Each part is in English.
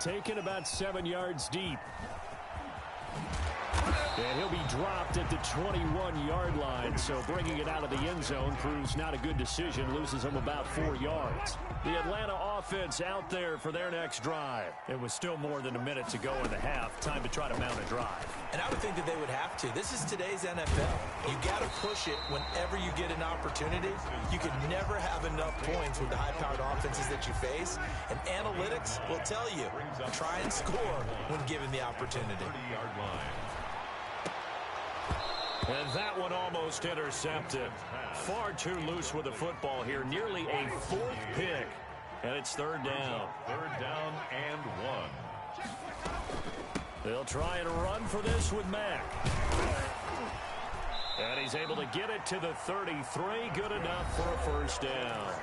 taken about 7 yards deep. And he'll be dropped at the 21-yard line, so bringing it out of the end zone proves not a good decision, loses him about 4 yards. The Atlanta offense out there for their next drive. It was still more than a minute to go in the half. Time to try to mount a drive. And I would think that they would have to. This is today's NFL. You got to push it whenever you get an opportunity. You can never have enough points with the high-powered offenses that you face. And analytics will tell you, try and score when given the opportunity. And that one almost intercepted. Far too loose with the football here. Nearly a 4th pick. And it's 3rd down. 3rd down and 1. They'll try and run for this with Mack. And he's able to get it to the 33. Good enough for a 1st down.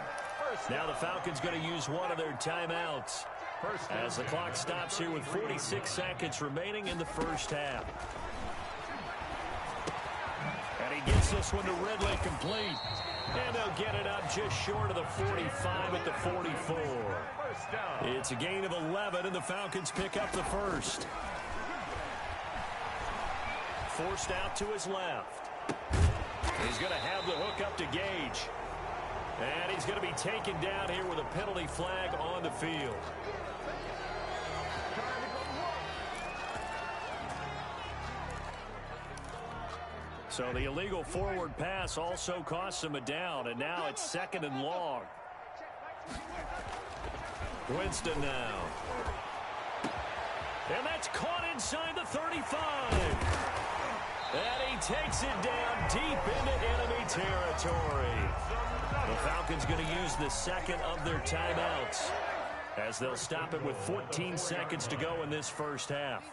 Now the Falcons going to use one of their timeouts as the clock stops here with 46 seconds remaining in the 1st half. And he gets this one to Ridley complete. And they'll get it up just short of the 45 at the 44. It's a gain of 11, and the Falcons pick up the 1st. Forced out to his left. He's going to have the hook up to Gage. And he's going to be taken down here with a penalty flag on the field. So the illegal forward pass also costs him a down, and now it's 2nd and long. Winston now. And that's caught inside the 35. And he takes it down deep into enemy territory. The Falcons going to use the 2nd of their timeouts as they'll stop it with 14 seconds to go in this 1st half.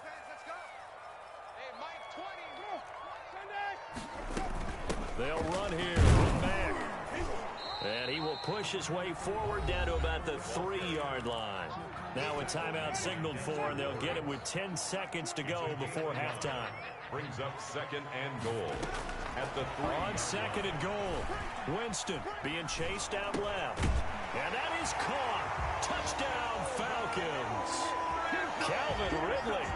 They'll run here with Mack. And he will push his way forward down to about the 3-yard line. Now a timeout signaled for, and they'll get it with 10 seconds to go before halftime. Brings up 2nd and goal. At the 3. On 2nd and goal. Winston being chased out left. And that is caught. Touchdown, Falcons. Calvin Ridley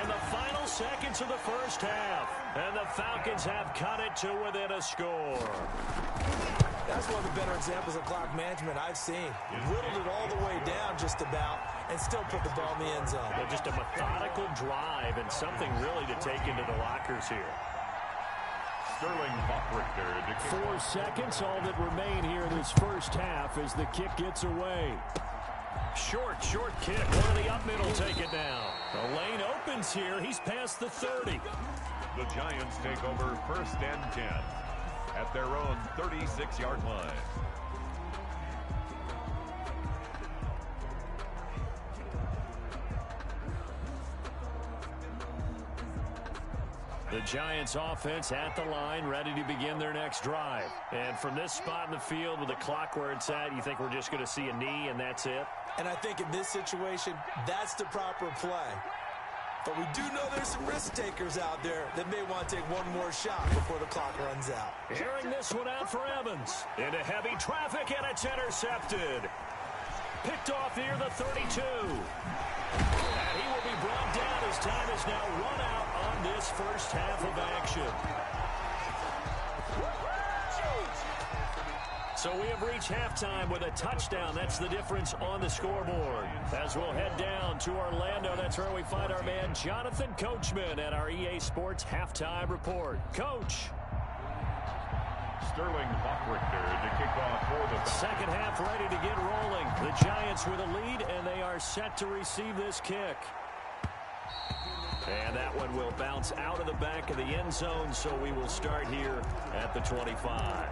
in the final seconds of the 1st half. And the Falcons have cut it to within a score. That's one of the better examples of clock management I've seen. Whittled it all the way down just about and still put the ball in the end zone. Yeah, just a methodical drive and something really to take into the lockers here. Sterling Buckrichter. 4 seconds, all that remain here in this 1st half as the kick gets away. Short kick. One of the up middle take it now. The lane opens here. He's past the 30. The Giants take over 1st and 10 at their own 36-yard line. The Giants offense at the line, ready to begin their next drive. And from this spot in the field with the clock where it's at, you think we're just going to see a knee and that's it? And I think in this situation, that's the proper play. But we do know there's some risk takers out there that may want to take one more shot before the clock runs out. Airing this one out for Evans. Into heavy traffic, and it's intercepted. Picked off near the 32. And he will be brought down as time is now run out on this 1st half of action. So we have reached halftime with a touchdown. That's the difference on the scoreboard. As we'll head down to Orlando, that's where we find our man Jonathan Coachman at our EA Sports Halftime Report. Coach. Sterling Buckrichter to kick off for the 2nd half ready to get rolling. The Giants with a lead, and they are set to receive this kick. And that one will bounce out of the back of the end zone, so we will start here at the 25.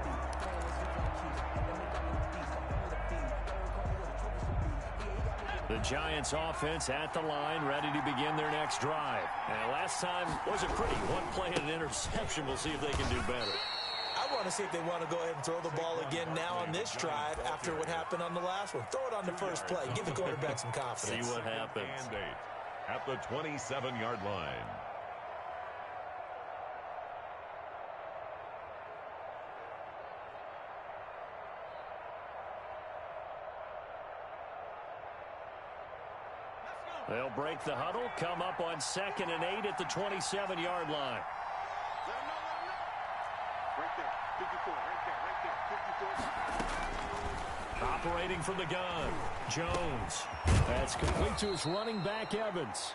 The Giants offense at the line, ready to begin their next drive. And last time was a pretty one play and an interception. We'll see if they can do better. I want to see if they want to go ahead and throw the ball again now on this drive after what happened on the last one. Throw it on the first play. Give the quarterback some confidence. See what happens. And 8 at the 27-yard line. They'll break the huddle, come up on 2nd and 8 at the 27-yard line. Right there, 54, right there, 54. Operating from the gun, Jones. That's complete to his running back, Evans.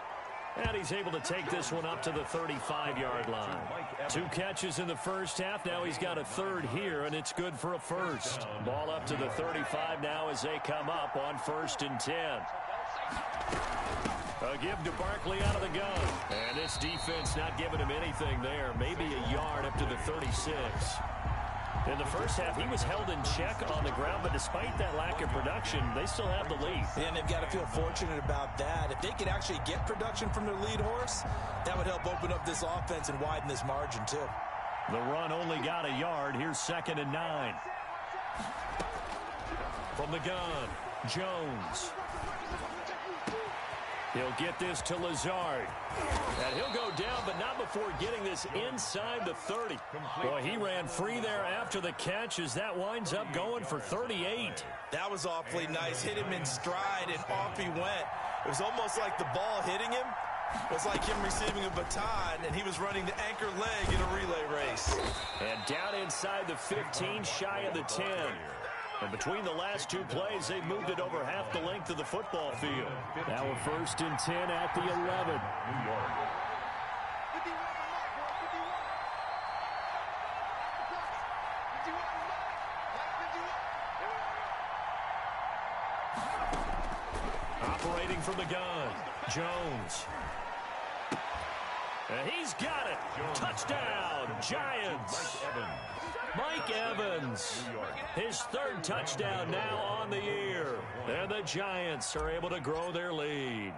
And he's able to take this one up to the 35-yard line. 2 catches in the first half. Now he's got a 3rd here, and it's good for a 1st. Ball up to the 35 now as they come up on 1st and 10. A give to Barkley out of the gun. And this defense not giving him anything there. Maybe a yard up to the 36. In the first half, he was held in check on the ground, but despite that lack of production, they still have the lead. And they've got to feel fortunate about that. If they could actually get production from their lead horse, that would help open up this offense and widen this margin, too. The run only got a yard. Here's 2nd and 9. From the gun, Jones. He'll get this to Lazard. And he'll go down, but not before getting this inside the 30. Boy, he ran free there after the catch as that winds up going for 38. That was awfully nice. Hit him in stride, and off he went. It was almost like the ball hitting him was like him receiving a baton, and he was running the anchor leg in a relay race. And down inside the 15, shy of the 10. And between the last 2 plays, they've moved it over half the length of the football field. Now a 1st and 10 at the 11. New York. Operating from the gun, Jones. And he's got it. Touchdown, Giants. Mike Evans, his 3rd touchdown now on the year. And the Giants are able to grow their lead.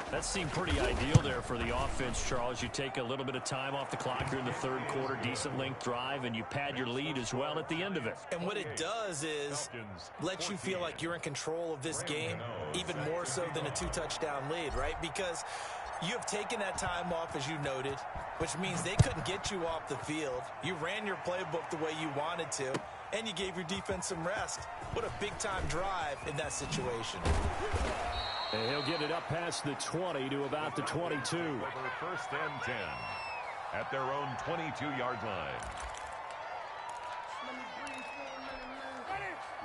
That seemed pretty ideal there for the offense, Charles. You take a little bit of time off the clock here in the 3rd quarter, decent length drive, and you pad your lead as well at the end of it. And what it does is let you feel like you're in control of this game, even more so than a 2-touchdown lead, right? Because you have taken that time off, as you noted, which means they couldn't get you off the field. You ran your playbook the way you wanted to, and you gave your defense some rest. What a big-time drive in that situation. And he'll get it up past the 20 to about the 22. 1st and 10 at their own 22-yard line.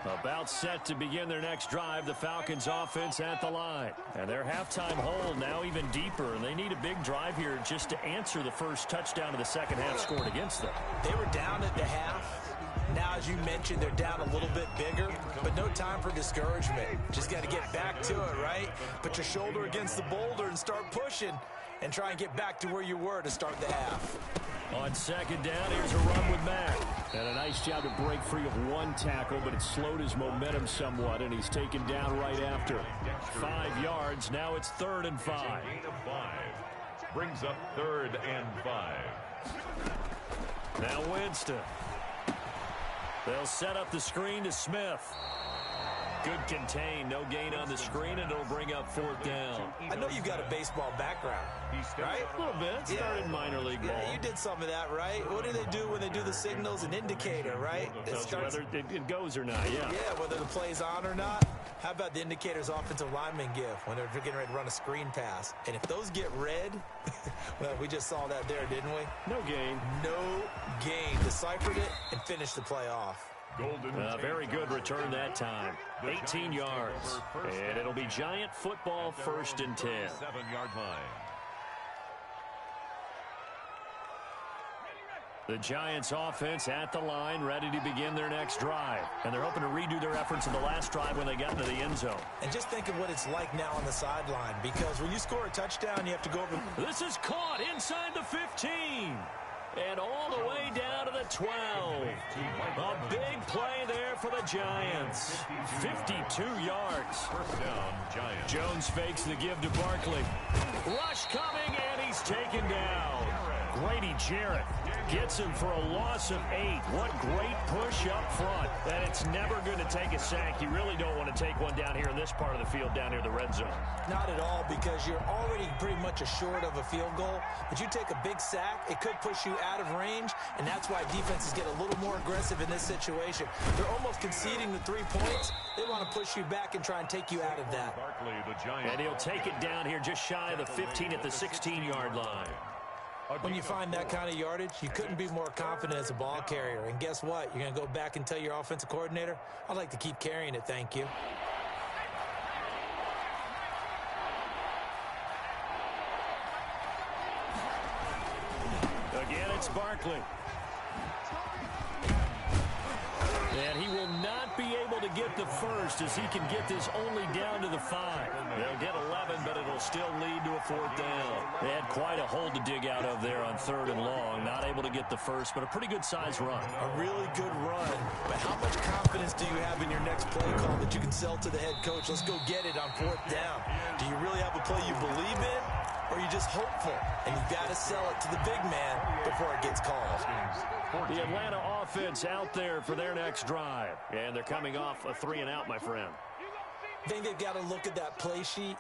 About set to begin their next drive, the Falcons offense at the line. And their halftime hole now even deeper, and they need a big drive here just to answer the first touchdown of the second half scored against them. They were down at the half. Now, as you mentioned, they're down a little bit bigger, but no time for discouragement. Just got to get back to it, right? Put your shoulder against the boulder and start pushing and try and get back to where you were to start the half. On 2nd down, here's a run with Mack. And a nice job to break free of 1 tackle, but it slowed his momentum somewhat, and he's taken down right after. 5 yards, now it's 3rd and 5. Gain of 5 brings up 3rd and 5. Now Winston. They'll set up the screen to Smith. Good contain, no gain on the screen, and it'll bring up 4th down. I know you've got a baseball background, right? A little bit. Started minor league ball. Yeah, you did some of that, right? What do they do when they do the signals? An indicator, right? Whether it goes or not, yeah. Yeah, whether the play's on or not. How about the indicators offensive linemen give when they're getting ready to run a screen pass? And if those get red, well, we just saw that there, didn't we? No gain. No gain. Deciphered it and finished the play off. Very good return that time. 18 yards. And it'll be Giant football 1st and 10. 7-yard line. The Giants offense at the line, ready to begin their next drive. And they're hoping to redo their efforts in the last drive when they got into the end zone. And just think of what it's like now on the sideline, because when you score a touchdown, you have to go over. This is caught inside the 15. And all the way down to the 12. A big play there for the Giants. 52 yards. 1st down, Giants. Jones fakes the give to Barkley. Rush coming, and he's taken down. Grady Jarrett Gets him for a loss of 8. What great push up front. And it's never going to take a sack. You really don't want to take one down here in this part of the field, down near the red zone. Not at all, because you're already pretty much assured of a field goal. But you take a big sack, it could push you out of range, and that's why defenses get a little more aggressive in this situation. They're almost conceding the 3 points. They want to push you back and try and take you out of that. Barkley, the Giant. And he'll take it down here just shy of the 15 at the 16-yard line. When you find that kind of yardage, you couldn't be more confident as a ball carrier. And guess what? You're going to go back and tell your offensive coordinator, I'd like to keep carrying it, thank you. Again, it's Barkley. And he will not be able to get the first, as he can get this only down to the 5. They'll get 11, but it'll still lead to a 4th down. They had quite a hole to dig out of there on 3rd and long. Not able to get the first, but a pretty good size run. A really good run. But how much confidence do you have in your next play call that you can sell to the head coach? Let's go get it on 4th down. Do you really have a play you believe in? Or are you just hopeful? And you've got to sell it to the big man before it gets called. The Atlanta offense out there for their next drive. And they're coming off a 3-and-out, my friend. I think they've got to look at that play sheet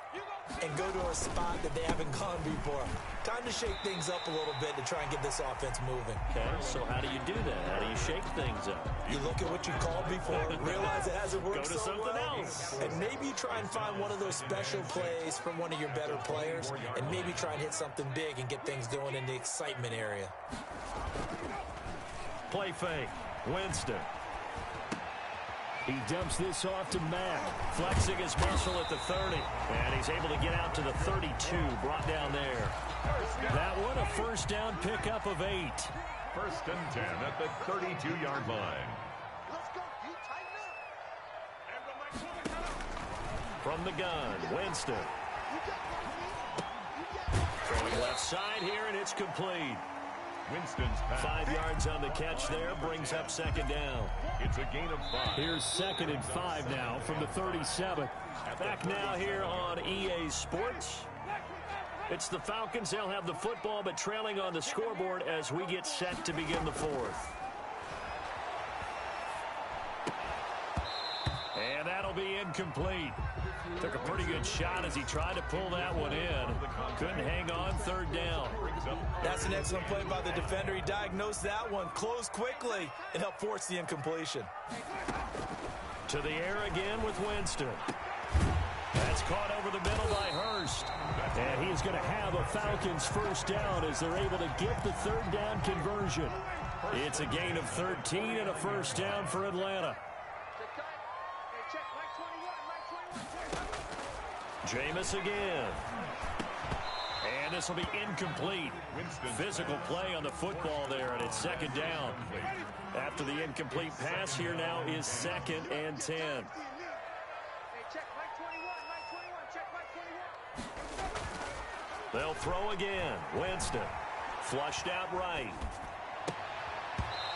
and go to a spot that they haven't gone before. Time to shake things up a little bit to try and get this offense moving. Okay, so how do you do that? How do you shake things up? You look at what you called before, realize it hasn't worked Go to so something well, else. and maybe you try and find one of those special plays from one of your better players, and maybe try and hit something big and get things going in the excitement area. Play fake. Winston. He dumps this off to Mack, flexing his muscle at the 30. And he's able to get out to the 32, brought down there. That one, a 1st down pickup of 8. 1st and 10 at the 32-yard line. From the gun, Winston. Throwing left side here, and it's complete. Winston's pass. 5 yards on the catch there, brings up 2nd down. It's a gain of 5. Here's 2nd and 5 now from the 37. Back now here on EA Sports. It's the Falcons. They'll have the football, but trailing on the scoreboard as we get set to begin the 4th. And that'll be incomplete. Took a pretty good shot as he tried to pull that one in. Couldn't hang on, 3rd down. That's an excellent play by the defender. He diagnosed that one, closed quickly, and helped force the incompletion. To the air again with Winston. That's caught over the middle by Hurst. And he's going to have a Falcons 1st down as they're able to get the 3rd down conversion. It's a gain of 13 and a 1st down for Atlanta. Jameis again. And this will be incomplete. Physical play on the football there, and it's 2nd down. After the incomplete pass, here now is 2nd and 10. They'll throw again. Winston. Flushed out right.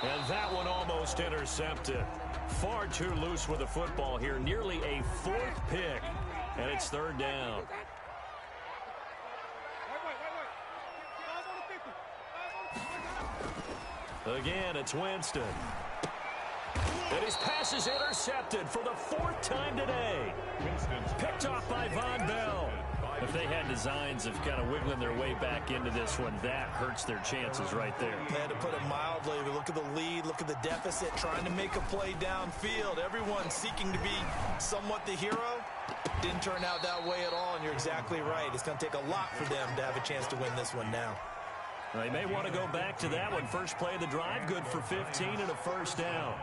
And that one almost intercepted. Far too loose with the football here. Nearly a 4th pick. And it's 3rd down. Again, it's Winston. And his pass is intercepted for the 4th time today. Picked off by Von Bell. If they had designs of kind of wiggling their way back into this one, that hurts their chances right there. They had to put it mildly. But look at the lead, look at the deficit, trying to make a play downfield. Everyone seeking to be somewhat the hero. Didn't turn out that way at all, and you're exactly right. It's going to take a lot for them to have a chance to win this one now. They may want to go back to that one. First play of the drive, good for 15 and a 1st down.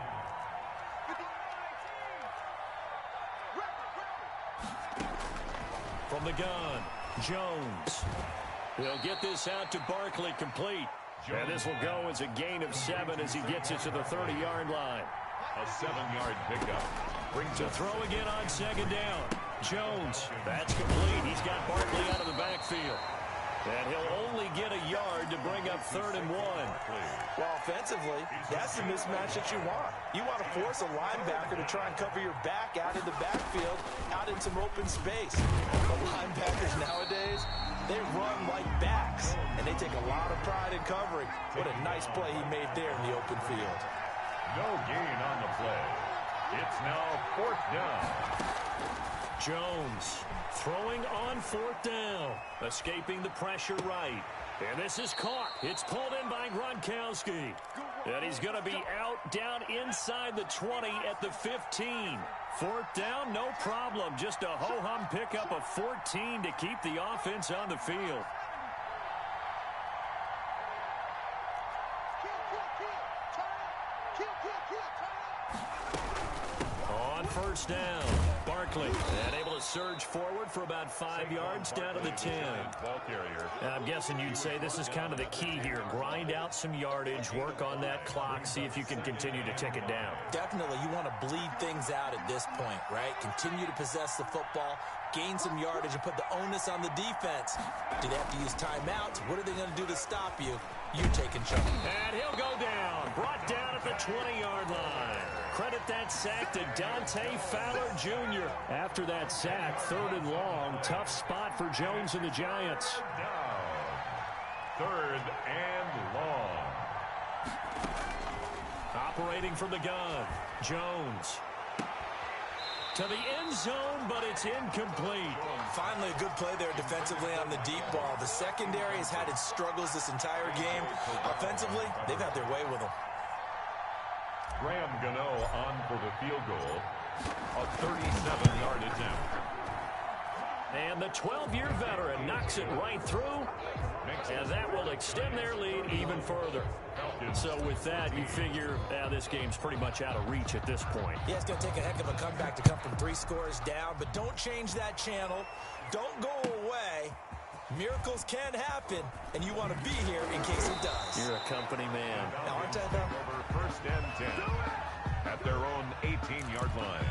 From the gun, Jones. He'll get this out to Barkley, complete. And this will go as a gain of 7 as he gets it to the 30-yard line. A 7-yard pickup. Brings To throw again on 2nd down. Jones, that's complete. He's got Barkley out of the backfield. And he'll only get a yard to bring up 3rd and 1. Well, offensively, that's the mismatch that you want. You want to force a linebacker to try and cover your back out in the backfield, out in some open space. The linebackers nowadays, they run like backs, and they take a lot of pride in covering. What a nice play he made there in the open field. No gain on the play. It's now 4th down. Jones throwing on 4th down, escaping the pressure right. And this is caught. It's pulled in by Gronkowski. And he's going to be out down inside the 20 at the 15. 4th down, no problem. Just a ho-hum pickup of 14 to keep the offense on the field. On 1st down, Barkley, and able to surge forward for about 5 yards down to the 10. I'm guessing you'd say this is kind of the key here. Grind out some yardage, work on that clock, see if you can continue to tick it down. Definitely, you want to bleed things out at this point, right? Continue to possess the football, gain some yardage, and put the onus on the defense. Do they have to use timeouts? What are they going to do to stop you? You're taking charge. And he'll go down. Brought down at the 20-yard line. Credit that sack to Dante Fowler Jr. After that sack, 3rd and long. Tough spot for Jones and the Giants. Down. 3rd and long. Operating from the gun. Jones. To the end zone, but it's incomplete. Finally, a good play there defensively on the deep ball. The secondary has had its struggles this entire game. Offensively, they've had their way with them. Graham Gano on for the field goal. A 37-yard attempt. And the 12-year veteran knocks it right through. And that will extend their lead even further. So with that, you figure this game's pretty much out of reach at this point. Yeah, it's going to take a heck of a comeback to come from 3 scores down. But don't change that channel. Don't go away. Miracles can happen, and you want to be here in case it does. You're a company man. Now, aren't I, though? Over 1st and 10 at their own 18-yard line.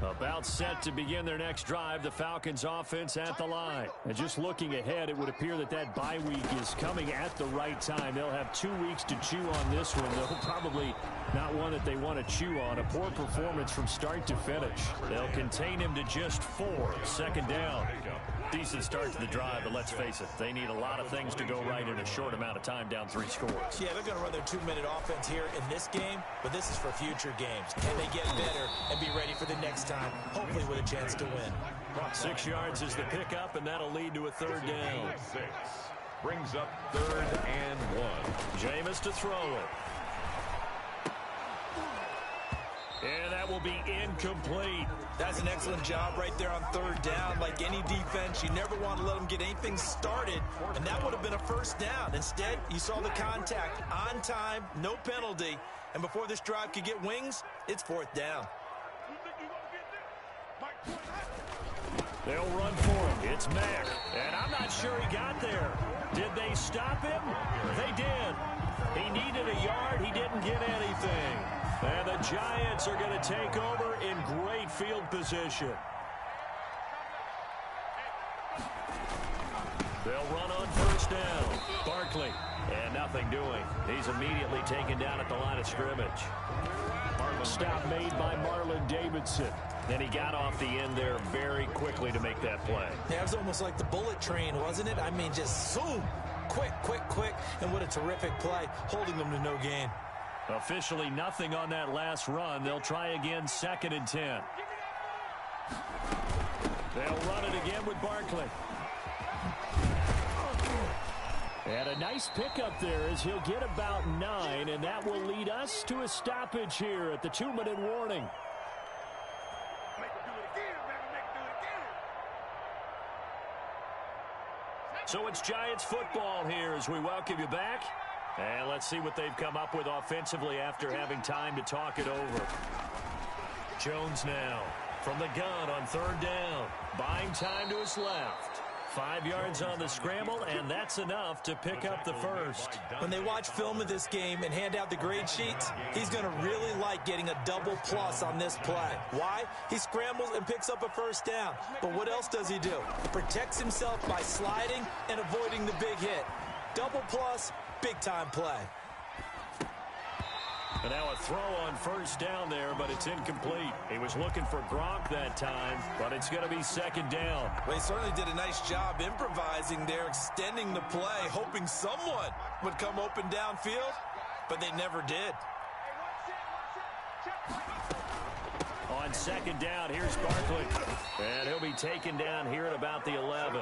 About set to begin their next drive, the Falcons offense at the line. And just looking ahead, it would appear that that bye week is coming at the right time. They'll have 2 weeks to chew on this one, though probably not one that they want to chew on. A poor performance from start to finish. They'll contain him to just 4. 2nd down. Decent start to the drive, but let's face it, they need a lot of things to go right in a short amount of time down 3 scores. Yeah, they're going to run their 2-minute offense here in this game, but this is for future games. Can they get better and be ready for the next time, hopefully with a chance to win? 6 yards is the pickup, and that'll lead to a 3rd down. 6 brings up 3rd and 1. Jameis to throw it. And that will be incomplete. That's an excellent job right there on 3rd down. Like any defense, you never want to let them get anything started, and that would have been a 1st down. Instead, you saw the contact on time, no penalty, and before this drive could get wings, it's 4th down. They'll run for him. It's Mack, and I'm not sure he got there. Did they stop him? They did. He needed a yard. He didn't get anything. And the Giants are going to take over in great field position. They'll run on 1st down. Barkley, and nothing doing. He's immediately taken down at the line of scrimmage. Stop made by Marlon Davidson. Then he got off the end there very quickly to make that play. Yeah, it was almost like the bullet train, wasn't it? I mean, just zoom. Quick, quick, quick. And what a terrific play, holding them to no gain. Officially nothing on that last run. They'll try again 2nd and 10. They'll run it again with Barkley. And a nice pickup there as he'll get about 9, and that will lead us to a stoppage here at the 2-minute warning. So it's Giants football here as we welcome you back. And let's see what they've come up with offensively after having time to talk it over. Jones now from the gun on 3rd down. Buying time to his left. 5 yards on the scramble, and that's enough to pick up the first. When they watch film of this game and hand out the grade sheets, he's going to really like getting a double plus on this play. Why? He scrambles and picks up a first down. But what else does he do? Protects himself by sliding and avoiding the big hit. Double plus, big-time play. And now a throw on first down there, but it's incomplete. He was looking for Gronk that time, but it's going to be second down. Well, he certainly did a nice job improvising there, extending the play, hoping someone would come open downfield, but they never did. On second down, here's Barkley. And he'll be taken down here at about the 11.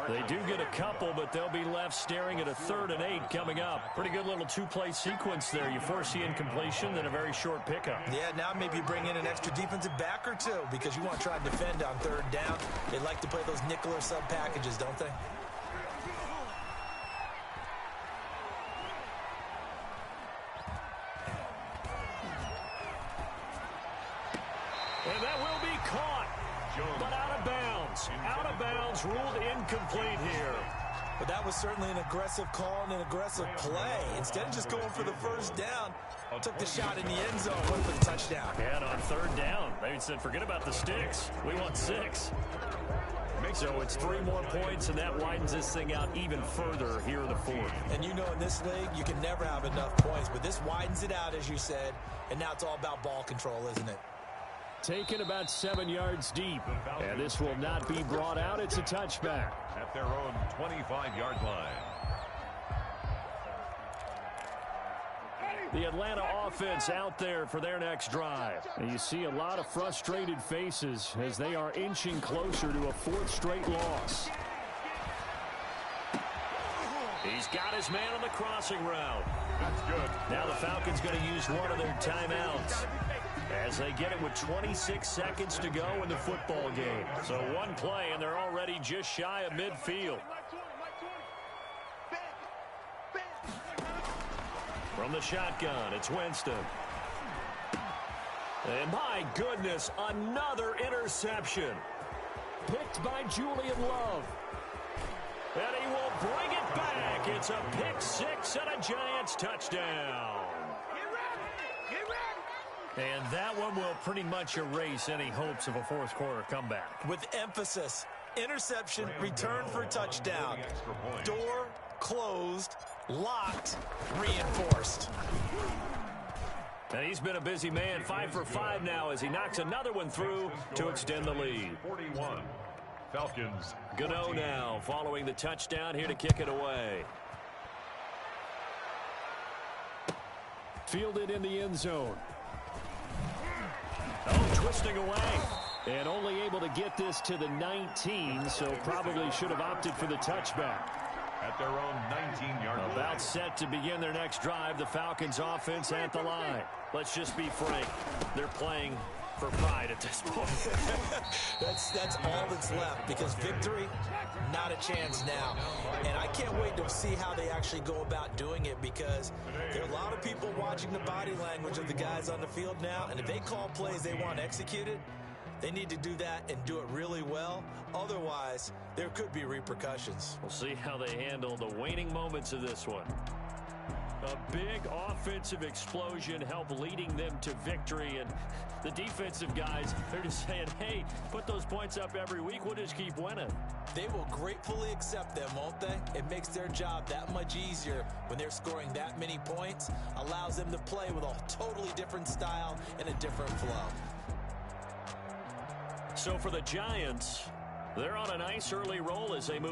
They do get a couple, but they'll be left staring at a 3rd and 8 coming up. Pretty good little two-play sequence there. You force the incompletion, then a very short pickup. Yeah, now maybe you bring in an extra defensive back or two because you want to try to defend on 3rd down. They like to play those nickel or sub packages, don't they? And that will be caught, but out of bounds. Out of bounds, ruled incomplete here. But that was certainly an aggressive call and an aggressive play. Instead of just going for the first down, took the shot in the end zone, went for the touchdown. And on 3rd down, they said, forget about the sticks. We want 6. So it's 3 more points, and that widens this thing out even further here in the 4th. And you know in this league, you can never have enough points, but this widens it out, as you said, and now it's all about ball control, isn't it? Taken about 7 yards deep, and this will not be brought out. It's a touchback. At their own 25-yard line. The Atlanta offense out there for their next drive. And you see a lot of frustrated faces as they are inching closer to a 4th straight loss. He's got his man on the crossing route. That's good. Now the Falcons going to use one of their timeouts as they get it with 26 seconds to go in the football game. So one play, and they're already just shy of midfield. From the shotgun, it's Winston. And my goodness, another interception. Picked by Julian Love. And he will bring it back. It's a pick 6 and a Giants touchdown. And that one will pretty much erase any hopes of a 4th quarter comeback. With emphasis, interception, return for touchdown. Door closed, locked, reinforced. And he's been a busy man, 5 for 5 now as he knocks another one through to extend the lead. 41. Falcons. Gano now following the touchdown here to kick it away. Fielded in the end zone. Oh, twisting away. And only able to get this to the 19, so probably should have opted for the touchback. At their own 19-yard line. About set to begin their next drive, the Falcons offense at the line. Let's just be frank. They're playing for pride at this point. That's all that's left, because victory, not a chance now. And I can't wait to see how they actually go about doing it, because there are a lot of people watching the body language of the guys on the field now, and if they call plays they want executed, they need to do that and do it really well. Otherwise, there could be repercussions. We'll see how they handle the waning moments of this one. A big offensive explosion helped leading them to victory, and the defensive guys, they're just saying, hey, put those points up every week, we'll just keep winning. They will gratefully accept them, won't they? It makes their job that much easier when they're scoring that many points, allows them to play with a totally different style and a different flow. So for the Giants, they're on a nice early roll as they move